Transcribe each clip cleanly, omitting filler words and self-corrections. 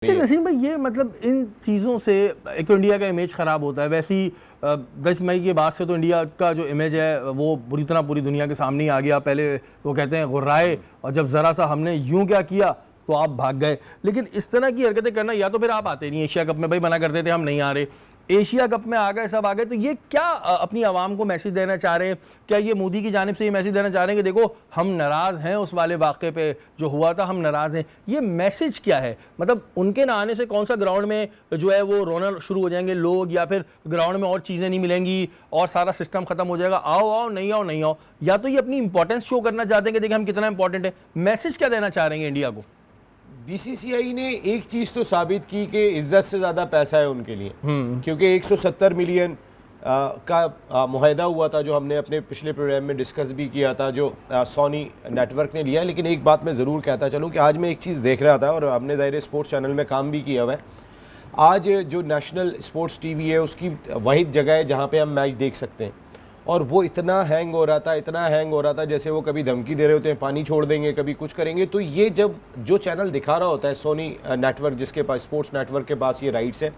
नसीम भाई, ये मतलब इन चीज़ों से एक तो इंडिया का इमेज ख़राब होता है। वैसे ही 10 मई के बाद से तो इंडिया का जो इमेज है वो बुरी तरह पूरी दुनिया के सामने ही आ गया। पहले वो कहते हैं गुर्राए, और जब ज़रा सा हमने यूं क्या किया तो आप भाग गए। लेकिन इस तरह की हरकतें करना, या तो फिर आप आते नहीं, एशिया कप में भाई मना करते थे हम नहीं आ रहे, एशिया कप में आ गए, सब आ गए, तो ये क्या अपनी आवाम को मैसेज देना चाह रहे हैं? क्या ये मोदी की जानिब से ये मैसेज देना चाह रहे हैं कि देखो हम नाराज़ हैं उस वाले वाक़े पे जो हुआ था, हम नाराज़ हैं? ये मैसेज क्या है? मतलब उनके ना आने से कौन सा ग्राउंड में जो है वो रोना शुरू हो जाएंगे लोग, या फिर ग्राउंड में और चीज़ें नहीं मिलेंगी और सारा सिस्टम खत्म हो जाएगा? आओ आओ, नहीं आओ नहीं आओ। या तो ये अपनी इंपॉर्टेंस शो करना चाहते हैं कि देखिए हम कितना इंपॉर्टेंट है। मैसेज क्या देना चाह रहे हैं इंडिया को? बीसीसीआई ने एक चीज़ तो साबित की कि इज्जत से ज़्यादा पैसा है उनके लिए, क्योंकि 170 मिलियन का मुआहदा हुआ था, जो हमने अपने पिछले प्रोग्राम में डिस्कस भी किया था, जो सोनी नेटवर्क ने लिया। लेकिन एक बात मैं ज़रूर कहता चलूँ कि आज मैं एक चीज़ देख रहा था, और हमने ज़ाहिर स्पोर्ट्स चैनल में काम भी किया हुआ है। आज जो नेशनल स्पोर्ट्स टीवी है उसकी वाहिद जगह है जहाँ पर हम मैच देख सकते हैं, और वो इतना हैंग हो रहा था, इतना हैंग हो रहा था, जैसे वो कभी धमकी दे रहे होते हैं पानी छोड़ देंगे, कभी कुछ करेंगे। तो ये जब जो चैनल दिखा रहा होता है सोनी नेटवर्क, जिसके पास स्पोर्ट्स नेटवर्क के पास ये राइट्स है,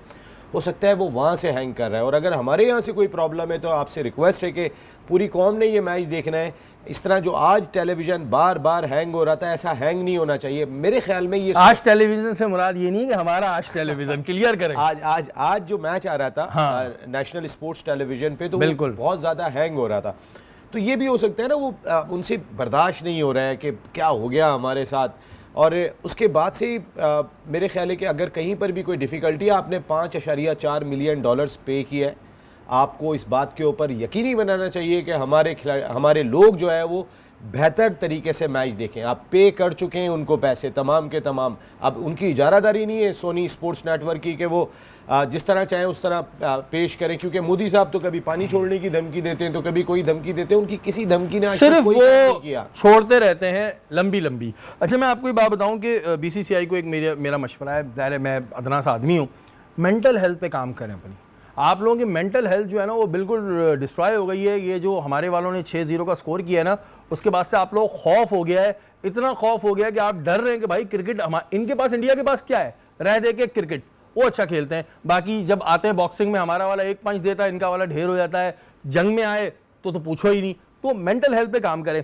हो सकता है वो वहाँ से हैंग कर रहा है। और अगर हमारे यहाँ से कोई प्रॉब्लम है तो आपसे रिक्वेस्ट है कि पूरी कौम ने ये मैच देखना है। इस तरह जो आज टेलीविज़न बार बार हैंग हो रहा था, ऐसा हैंग नहीं होना चाहिए मेरे ख्याल में। ये आज टेलीविज़न से मुराद ये नहीं कि हमारा आज टेलीविज़न, क्लियर करें। आज जो मैच आ रहा था हाँ। नेशनल स्पोर्ट्स टेलीविज़न पे, तो बिल्कुल बहुत ज़्यादा हैंग हो रहा था। तो ये भी हो सकता है ना, वो उनसे बर्दाश्त नहीं हो रहा है कि क्या हो गया हमारे साथ। और उसके बाद से मेरे ख्याल है कि अगर कहीं पर भी कोई डिफ़िकल्टी, आपने $5.4 मिलियन पे किया है, आपको इस बात के ऊपर यकीनी बनाना चाहिए कि हमारे लोग जो है वो बेहतर तरीके से मैच देखें। आप पे कर चुके हैं उनको पैसे तमाम के तमाम। अब उनकी इजारादारी नहीं है सोनी स्पोर्ट्स नेटवर्क की कि वो जिस तरह चाहें उस तरह पेश करें, क्योंकि मोदी साहब तो कभी पानी छोड़ने की धमकी देते हैं, तो कभी कोई धमकी देते हैं। उनकी किसी धमकी ने सिर्फ कोई वो किया, छोड़ते रहते हैं लंबी लंबी। अच्छा, मैं आपको एक बात बताऊं कि बीसीसीआई को एक मेरा मशवरा है, ज़ाहिर है मैं अदना सा आदमी हूँ, मेंटल हेल्थ पे काम करें अपनी। आप लोगों की मेंटल हेल्थ जो है ना वो बिल्कुल डिस्ट्रॉय हो गई है। ये जो हमारे वालों ने 6-0 का स्कोर किया है ना, उसके बाद से आप लोग खौफ हो गया है, इतना खौफ हो गया है कि आप डर रहे हैं कि भाई क्रिकेट इनके पास, इंडिया के पास क्या है, रह दे के क्रिकेट वो अच्छा खेलते हैं। बाकी जब आते हैं बॉक्सिंग में हमारा वाला एक पंच देता है, इनका वाला ढेर हो जाता है। जंग में आए तो पूछो ही नहीं। तो मेंटल हेल्थ पे काम करें।